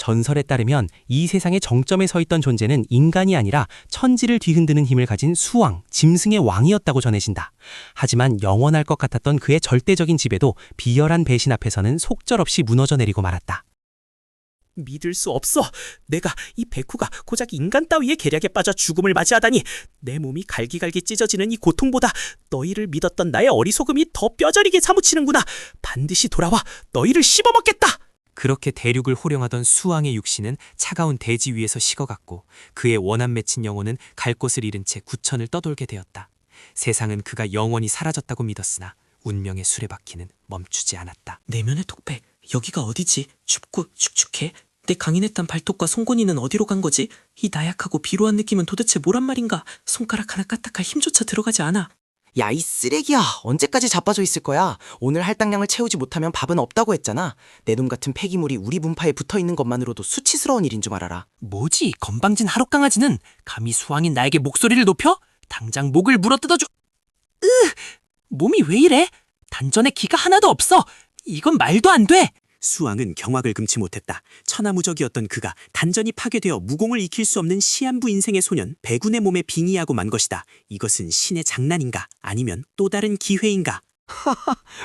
전설에 따르면 이 세상의 정점에 서 있던 존재는 인간이 아니라 천지를 뒤흔드는 힘을 가진 수왕, 짐승의 왕이었다고 전해진다. 하지만 영원할 것 같았던 그의 절대적인 지배도 비열한 배신 앞에서는 속절없이 무너져 내리고 말았다. 믿을 수 없어. 내가 이 백후가 고작 인간 따위의 계략에 빠져 죽음을 맞이하다니. 내 몸이 갈기갈기 찢어지는 이 고통보다 너희를 믿었던 나의 어리석음이 더 뼈저리게 사무치는구나. 반드시 돌아와 너희를 씹어먹겠다. 그렇게 대륙을 호령하던 수왕의 육신은 차가운 대지 위에서 식어갔고 그의 원한 맺힌 영혼은 갈 곳을 잃은 채 구천을 떠돌게 되었다. 세상은 그가 영원히 사라졌다고 믿었으나 운명의 수레바퀴는 멈추지 않았다. 내면의 독백, 여기가 어디지? 춥고 축축해. 내 강인했던 발톱과 송곳니는 어디로 간 거지? 이 나약하고 비로한 느낌은 도대체 뭐란 말인가? 손가락 하나 까딱할 힘조차 들어가지 않아. 야, 이 쓰레기야. 언제까지 자빠져 있을 거야? 오늘 할당량을 채우지 못하면 밥은 없다고 했잖아. 내 놈 같은 폐기물이 우리 분파에 붙어있는 것만으로도 수치스러운 일인 줄 알아라. 뭐지? 건방진 하룻강아지는 감히 수왕인 나에게 목소리를 높여? 당장 목을 물어뜯어줘. 몸이 왜 이래? 단전에 기가 하나도 없어. 이건 말도 안 돼. 수왕은 경악을 금치 못했다. 천하무적이었던 그가 단전이 파괴되어 무공을 익힐 수 없는 시한부 인생의 소년 백운의 몸에 빙의하고 만 것이다. 이것은 신의 장난인가? 아니면 또 다른 기회인가?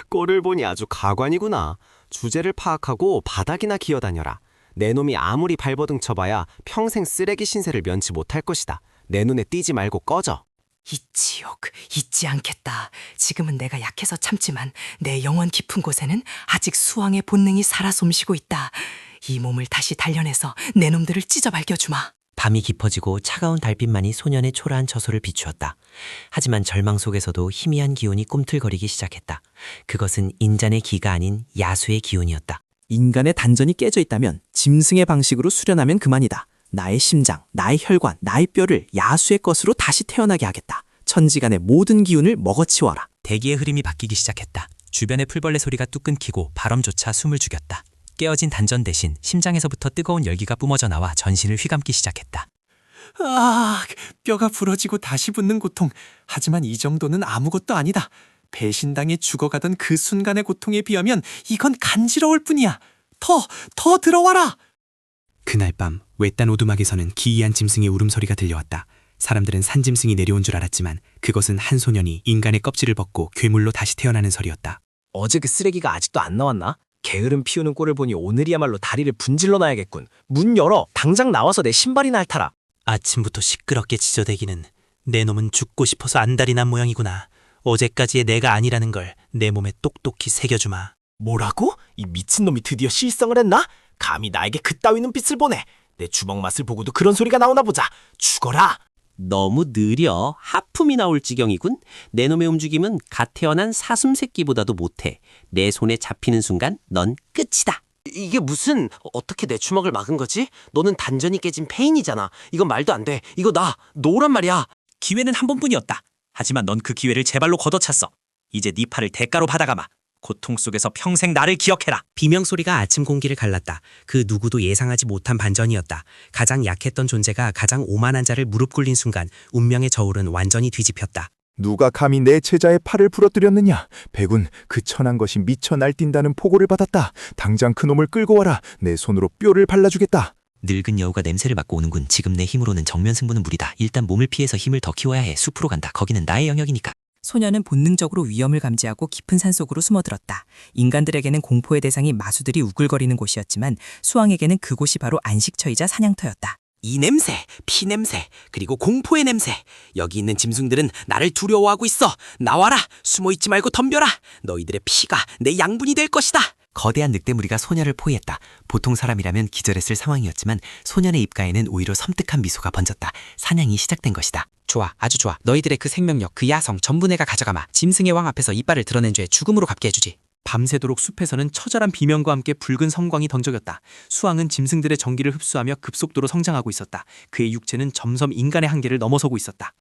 꼴을 보니 아주 가관이구나. 주제를 파악하고 바닥이나 기어다녀라. 내 놈이 아무리 발버둥 쳐봐야 평생 쓰레기 신세를 면치 못할 것이다. 내 눈에 띄지 말고 꺼져. 이 지옥, 잊지 않겠다. 지금은 내가 약해서 참지만 내 영혼 깊은 곳에는 아직 수왕의 본능이 살아 숨쉬고 있다. 이 몸을 다시 단련해서 내 놈들을 찢어 밝혀주마. 밤이 깊어지고 차가운 달빛만이 소년의 초라한 처소를 비추었다. 하지만 절망 속에서도 희미한 기운이 꿈틀거리기 시작했다. 그것은 인간의 기가 아닌 야수의 기운이었다. 인간의 단전이 깨져 있다면 짐승의 방식으로 수련하면 그만이다. 나의 심장, 나의 혈관, 나의 뼈를 야수의 것으로 다시 태어나게 하겠다. 천지간의 모든 기운을 먹어치워라. 대기의 흐름이 바뀌기 시작했다. 주변의 풀벌레 소리가 뚝 끊기고 바람조차 숨을 죽였다. 깨어진 단전 대신 심장에서부터 뜨거운 열기가 뿜어져 나와 전신을 휘감기 시작했다. 뼈가 부러지고 다시 붙는 고통. 하지만 이 정도는 아무것도 아니다. 배신당해 죽어가던 그 순간의 고통에 비하면 이건 간지러울 뿐이야. 더 들어와라. 그날 밤 외딴 오두막에서는 기이한 짐승의 울음소리가 들려왔다. 사람들은 산짐승이 내려온 줄 알았지만 그것은 한 소년이 인간의 껍질을 벗고 괴물로 다시 태어나는 소리였다. 어제 그 쓰레기가 아직도 안 나왔나? 게으름 피우는 꼴을 보니 오늘이야말로 다리를 분질러 놔야겠군. 문 열어! 당장 나와서 내 신발이나 핥아라. 아침부터 시끄럽게 지저대기는 내 놈은 죽고 싶어서 안달이 난 모양이구나. 어제까지의 내가 아니라는 걸 내 몸에 똑똑히 새겨주마. 뭐라고? 이 미친놈이 드디어 실성을 했나? 감히 나에게 그따위 눈빛을 보내. 내 주먹 맛을 보고도 그런 소리가 나오나 보자. 죽어라. 너무 느려. 하품이 나올 지경이군. 내 놈의 움직임은 갓 태어난 사슴 새끼보다도 못해. 내 손에 잡히는 순간 넌 끝이다. 이게 무슨... 어떻게 내 주먹을 막은 거지? 너는 단전이 깨진 폐인이잖아. 이건 말도 안 돼. 이거 노란 말이야. 기회는 한 번뿐이었다. 하지만 넌 그 기회를 제 발로 걷어찼어. 이제 네 팔을 대가로 받아가마. 고통 속에서 평생 나를 기억해라. 비명소리가 아침 공기를 갈랐다. 그 누구도 예상하지 못한 반전이었다. 가장 약했던 존재가 가장 오만한 자를 무릎 꿇린 순간 운명의 저울은 완전히 뒤집혔다. 누가 감히 내 제자의 팔을 부러뜨렸느냐? 백운, 그 천한 것이 미쳐 날뛴다는 포고를 받았다. 당장 그놈을 끌고 와라. 내 손으로 뼈를 발라주겠다. 늙은 여우가 냄새를 맡고 오는군. 지금 내 힘으로는 정면 승부는 무리다. 일단 몸을 피해서 힘을 더 키워야 해. 숲으로 간다. 거기는 나의 영역이니까. 소년은 본능적으로 위험을 감지하고 깊은 산속으로 숨어들었다. 인간들에게는 공포의 대상이 마수들이 우글거리는 곳이었지만 수왕에게는 그곳이 바로 안식처이자 사냥터였다. 이 냄새, 피 냄새, 그리고 공포의 냄새. 여기 있는 짐승들은 나를 두려워하고 있어. 나와라. 숨어있지 말고 덤벼라. 너희들의 피가 내 양분이 될 것이다. 거대한 늑대무리가 소년을 포위했다. 보통 사람이라면 기절했을 상황이었지만 소년의 입가에는 오히려 섬뜩한 미소가 번졌다. 사냥이 시작된 것이다. 좋아, 아주 좋아. 너희들의 그 생명력, 그 야성 전부 내가 가져가마. 짐승의 왕 앞에서 이빨을 드러낸 죄 죽음으로 갚게 해주지. 밤새도록 숲에서는 처절한 비명과 함께 붉은 섬광이 던져졌다. 수왕은 짐승들의 전기를 흡수하며 급속도로 성장하고 있었다. 그의 육체는 점점 인간의 한계를 넘어서고 있었다.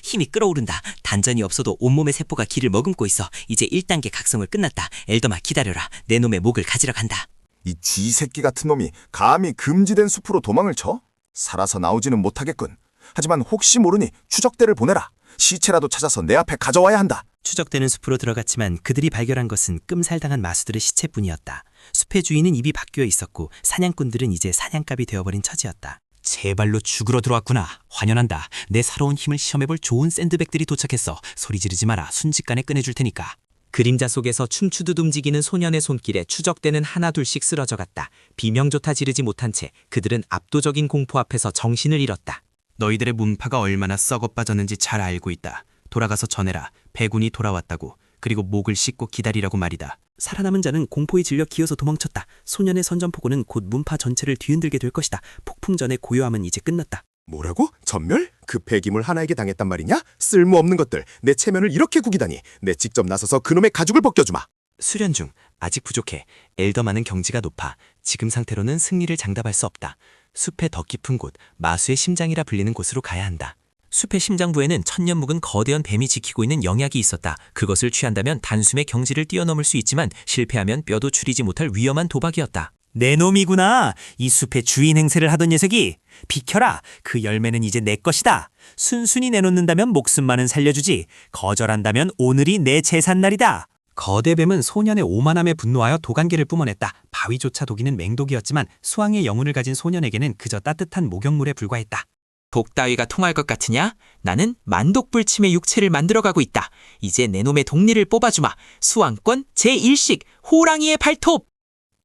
힘이 끓어오른다. 단전이 없어도 온몸의 세포가 기를 머금고 있어. 이제 1단계 각성을 끝났다. 엘더마 기다려라. 내 놈의 목을 가지러 간다. 이 쥐새끼 같은 놈이 감히 금지된 숲으로 도망을 쳐? 살아서 나오지는 못하겠군. 하지만 혹시 모르니 추적대를 보내라. 시체라도 찾아서 내 앞에 가져와야 한다. 추적대는 숲으로 들어갔지만 그들이 발견한 것은 끔살당한 마수들의 시체뿐이었다. 숲의 주인은 입이 바뀌어 있었고 사냥꾼들은 이제 사냥감이 되어버린 처지였다. 제발로 죽으러 들어왔구나. 환연한다. 내 살아온 힘을 시험해볼 좋은 샌드백들이 도착했어. 소리 지르지 마라. 순식간에 끝내줄 테니까. 그림자 속에서 춤추듯 움직이는 소년의 손길에 추적대는 하나둘씩 쓰러져갔다. 비명조차 지르지 못한 채 그들은 압도적인 공포 앞에서 정신을 잃었다. 너희들의 문파가 얼마나 썩어 빠졌는지 잘 알고 있다. 돌아가서 전해라. 배군이 돌아왔다고. 그리고 목을 씻고 기다리라고 말이다. 살아남은 자는 공포에 질려 기어서 도망쳤다. 소년의 선전포고는 곧 문파 전체를 뒤흔들게 될 것이다. 폭풍 전의 고요함은 이제 끝났다. 뭐라고? 전멸? 그 폐기물 하나에게 당했단 말이냐? 쓸모없는 것들, 내 체면을 이렇게 구기다니. 내 직접 나서서 그놈의 가죽을 벗겨주마. 수련 중. 아직 부족해. 엘더만은 경지가 높아. 지금 상태로는 승리를 장담할 수 없다. 숲의 더 깊은 곳, 마수의 심장이라 불리는 곳으로 가야 한다. 숲의 심장부에는 천년 묵은 거대한 뱀이 지키고 있는 영약이 있었다. 그것을 취한다면 단숨에 경지를 뛰어넘을 수 있지만 실패하면 뼈도 추리지 못할 위험한 도박이었다. 내 놈이구나. 이 숲의 주인 행세를 하던 녀석이. 비켜라. 그 열매는 이제 내 것이다. 순순히 내놓는다면 목숨만은 살려주지. 거절한다면 오늘이 내 제삿날이다. 거대 뱀은 소년의 오만함에 분노하여 도간개를 뿜어냈다. 바위조차 독이는 맹독이었지만 수왕의 영혼을 가진 소년에게는 그저 따뜻한 목욕물에 불과했다. 독 따위가 통할 것 같으냐? 나는 만독불침의 육체를 만들어가고 있다. 이제 내 놈의 독리를 뽑아주마. 수왕권 제1식 호랑이의 발톱!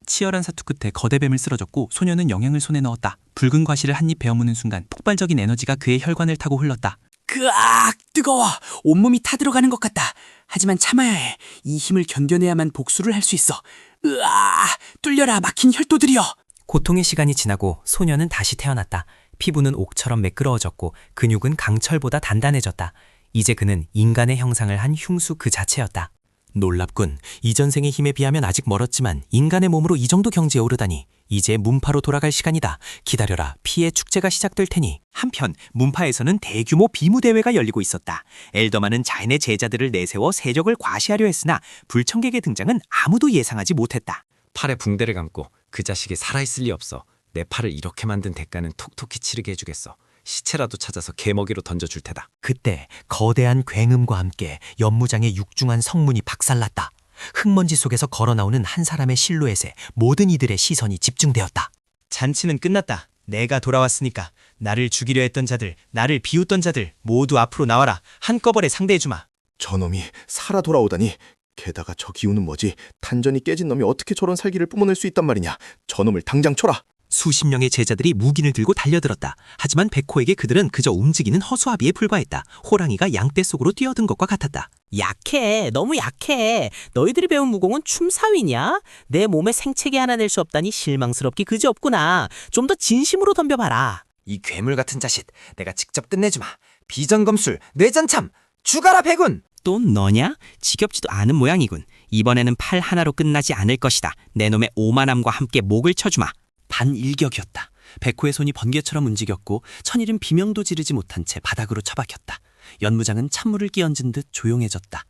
치열한 사투 끝에 거대 뱀을 쓰러졌고 소년은 영양을 손에 넣었다. 붉은 과실을 한 입 베어무는 순간 폭발적인 에너지가 그의 혈관을 타고 흘렀다. 그악! 뜨거워! 온몸이 타들어가는 것 같다. 하지만 참아야 해. 이 힘을 견뎌내야만 복수를 할 수 있어. 으아! 뚫려라 막힌 혈도들이여! 고통의 시간이 지나고 소년은 다시 태어났다. 피부는 옥처럼 매끄러워졌고 근육은 강철보다 단단해졌다. 이제 그는 인간의 형상을 한 흉수 그 자체였다. 놀랍군. 이전생의 힘에 비하면 아직 멀었지만 인간의 몸으로 이 정도 경지에 오르다니. 이제 문파로 돌아갈 시간이다. 기다려라. 피의 축제가 시작될 테니. 한편 문파에서는 대규모 비무대회가 열리고 있었다. 엘더만은 자신의 제자들을 내세워 세력을 과시하려 했으나 불청객의 등장은 아무도 예상하지 못했다. 팔에 붕대를 감고 그 자식이 살아있을 리 없어. 내 팔을 이렇게 만든 대가는 톡톡히 치르게 해주겠어. 시체라도 찾아서 개먹이로 던져줄 테다. 그때 거대한 굉음과 함께 연무장의 육중한 성문이 박살났다. 흙먼지 속에서 걸어나오는 한 사람의 실루엣에 모든 이들의 시선이 집중되었다. 잔치는 끝났다. 내가 돌아왔으니까 나를 죽이려 했던 자들, 나를 비웃던 자들 모두 앞으로 나와라. 한꺼번에 상대해주마. 저놈이 살아 돌아오다니. 게다가 저 기운은 뭐지? 탄전이 깨진 놈이 어떻게 저런 살기를 뿜어낼 수 있단 말이냐? 저놈을 당장 쳐라. 수십 명의 제자들이 무기를 들고 달려들었다. 하지만 백호에게 그들은 그저 움직이는 허수아비에 불과했다. 호랑이가 양떼 속으로 뛰어든 것과 같았다. 약해. 너무 약해. 너희들이 배운 무공은 춤사위냐? 내 몸에 생채기 하나 낼 수 없다니 실망스럽기 그지없구나. 좀 더 진심으로 덤벼봐라. 이 괴물 같은 자식, 내가 직접 끝내주마. 비전검술, 뇌전참, 죽어라 배군! 또 너냐? 지겹지도 않은 모양이군. 이번에는 팔 하나로 끝나지 않을 것이다. 내 놈의 오만함과 함께 목을 쳐주마. 반일격이었다. 백호의 손이 번개처럼 움직였고 천일은 비명도 지르지 못한 채 바닥으로 처박혔다. 연무장은 찬물을 끼얹은 듯 조용해졌다.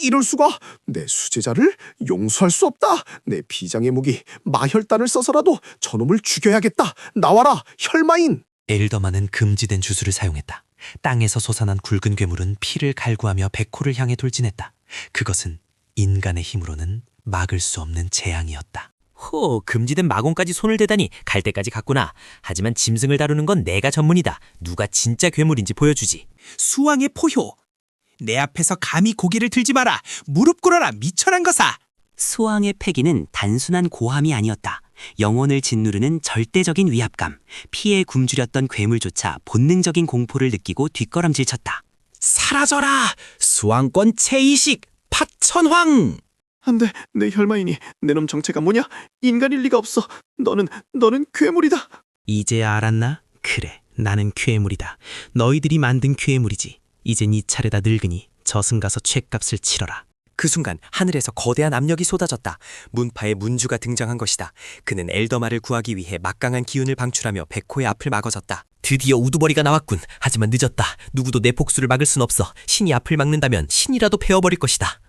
이럴 수가! 내 수제자를 용서할 수 없다! 내 비장의 무기 마혈단을 써서라도 저놈을 죽여야겠다! 나와라, 혈마인! 엘더만은 금지된 주술을 사용했다. 땅에서 솟아난 굵은 괴물은 피를 갈구하며 백호를 향해 돌진했다. 그것은 인간의 힘으로는 막을 수 없는 재앙이었다. 호, 금지된 마공까지 손을 대다니 갈 때까지 갔구나. 하지만 짐승을 다루는 건 내가 전문이다. 누가 진짜 괴물인지 보여주지. 수왕의 포효! 내 앞에서 감히 고개를 들지 마라. 무릎 꿇어라, 미천한 것아! 수왕의 패기는 단순한 고함이 아니었다. 영혼을 짓누르는 절대적인 위압감. 피에 굶주렸던 괴물조차 본능적인 공포를 느끼고 뒷걸음질 쳤다. 사라져라! 수왕권 제2식 파천황! 안 돼, 내 혈마인이. 내 놈 정체가 뭐냐? 인간일 리가 없어. 너는 괴물이다. 이제야 알았나? 그래, 나는 괴물이다. 너희들이 만든 괴물이지. 이제 네 차례다 늙으니 저승 가서 죗값을 치러라. 그 순간 하늘에서 거대한 압력이 쏟아졌다. 문파의 문주가 등장한 것이다. 그는 엘더마를 구하기 위해 막강한 기운을 방출하며 백호의 앞을 막아섰다. 드디어 우두머리가 나왔군. 하지만 늦었다. 누구도 내 복수를 막을 순 없어. 신이 앞을 막는다면 신이라도 베어버릴 것이다.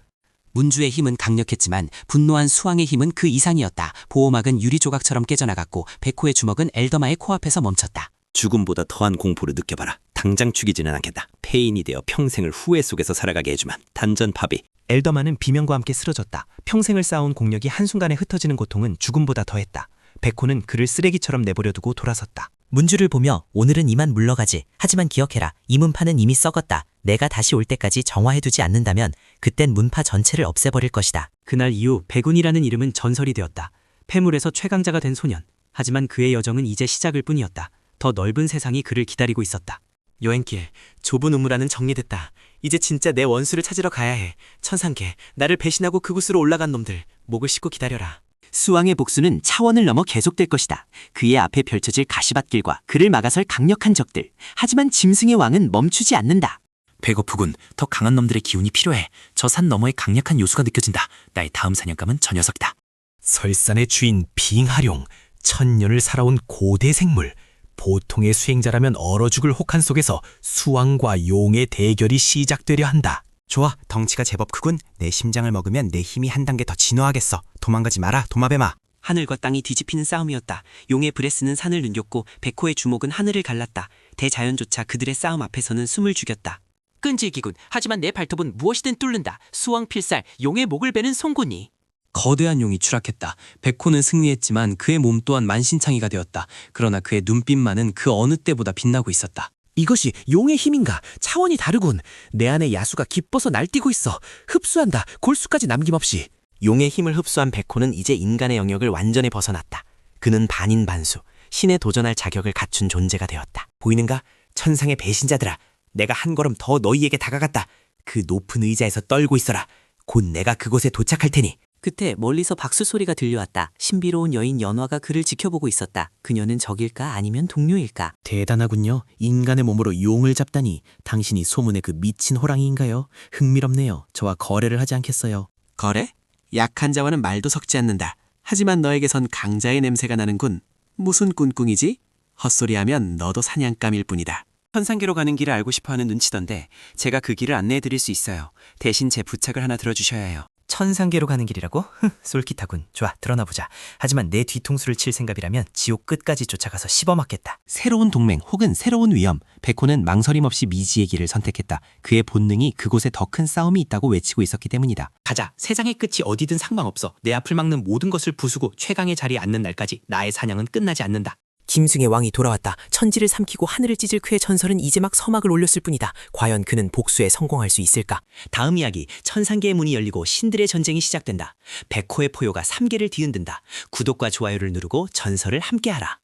문주의 힘은 강력했지만 분노한 수왕의 힘은 그 이상이었다. 보호막은 유리 조각처럼 깨져나갔고 백호의 주먹은 엘더마의 코앞에서 멈췄다. 죽음보다 더한 공포를 느껴봐라. 당장 죽이지는 않겠다. 폐인이 되어 평생을 후회 속에서 살아가게 해주만 단전파비. 엘더만은 비명과 함께 쓰러졌다. 평생을 쌓아온 공력이 한순간에 흩어지는 고통은 죽음보다 더했다. 백호는 그를 쓰레기처럼 내버려두고 돌아섰다. 문주를 보며 오늘은 이만 물러가지. 하지만 기억해라. 이 문파는 이미 썩었다. 내가 다시 올 때까지 정화해두지 않는다면 그땐 문파 전체를 없애버릴 것이다. 그날 이후 백운이라는 이름은 전설이 되었다. 폐물에서 최강자가 된 소년. 하지만 그의 여정은 이제 시작일 뿐이었다. 더 넓은 세상이 그를 기다리고 있었다. 여행길, 좁은 우물안은 정리됐다. 이제 진짜 내 원수를 찾으러 가야 해. 천상계, 나를 배신하고 그곳으로 올라간 놈들, 목을 씻고 기다려라. 수왕의 복수는 차원을 넘어 계속될 것이다. 그의 앞에 펼쳐질 가시밭길과 그를 막아설 강력한 적들. 하지만 짐승의 왕은 멈추지 않는다. 배고프군. 더 강한 놈들의 기운이 필요해. 저 산 너머에 강력한 요소가 느껴진다. 나의 다음 사냥감은 저 녀석이다. 설산의 주인 빙하룡, 천년을 살아온 고대 생물. 보통의 수행자라면 얼어 죽을 혹한 속에서 수왕과 용의 대결이 시작되려 한다. 좋아, 덩치가 제법 크군. 내 심장을 먹으면 내 힘이 한 단계 더 진화하겠어. 도망가지 마라, 도마뱀아. 하늘과 땅이 뒤집히는 싸움이었다. 용의 브레스는 산을 눈겼고 백호의 주먹은 하늘을 갈랐다. 대자연조차 그들의 싸움 앞에서는 숨을 죽였다. 끈질기군. 하지만 내 발톱은 무엇이든 뚫는다. 수왕 필살, 용의 목을 베는 송곳니. 거대한 용이 추락했다. 백호는 승리했지만 그의 몸 또한 만신창이가 되었다. 그러나 그의 눈빛만은 그 어느 때보다 빛나고 있었다. 이것이 용의 힘인가? 차원이 다르군. 내 안에 야수가 기뻐서 날뛰고 있어. 흡수한다. 골수까지 남김없이. 용의 힘을 흡수한 백호는 이제 인간의 영역을 완전히 벗어났다. 그는 반인반수, 신에 도전할 자격을 갖춘 존재가 되었다. 보이는가? 천상의 배신자들아. 내가 한 걸음 더 너희에게 다가갔다. 그 높은 의자에서 떨고 있어라. 곧 내가 그곳에 도착할 테니. 그때 멀리서 박수 소리가 들려왔다. 신비로운 여인 연화가 그를 지켜보고 있었다. 그녀는 적일까 아니면 동료일까? 대단하군요. 인간의 몸으로 용을 잡다니. 당신이 소문의 그 미친 호랑이인가요? 흥미롭네요. 저와 거래를 하지 않겠어요? 거래? 약한 자와는 말도 섞지 않는다. 하지만 너에게선 강자의 냄새가 나는군. 무슨 꿍꿍이지? 헛소리하면 너도 사냥감일 뿐이다. 천상계로 가는 길을 알고 싶어하는 눈치던데 제가 그 길을 안내해드릴 수 있어요. 대신 제 부착을 하나 들어주셔야 해요. 천상계로 가는 길이라고? 솔깃하군. 좋아, 드러나보자. 하지만 내 뒤통수를 칠 생각이라면 지옥 끝까지 쫓아가서 씹어맞겠다. 새로운 동맹 혹은 새로운 위험. 백호는 망설임 없이 미지의 길을 선택했다. 그의 본능이 그곳에 더 큰 싸움이 있다고 외치고 있었기 때문이다. 가자. 세상의 끝이 어디든 상관없어. 내 앞을 막는 모든 것을 부수고 최강의 자리에 앉는 날까지 나의 사냥은 끝나지 않는다. 짐승의 왕이 돌아왔다. 천지를 삼키고 하늘을 찢을 그의 전설은 이제 막 서막을 올렸을 뿐이다. 과연 그는 복수에 성공할 수 있을까? 다음 이야기, 천상계의 문이 열리고 신들의 전쟁이 시작된다. 백호의 포효가 3계를 뒤흔든다. 구독과 좋아요를 누르고 전설을 함께하라.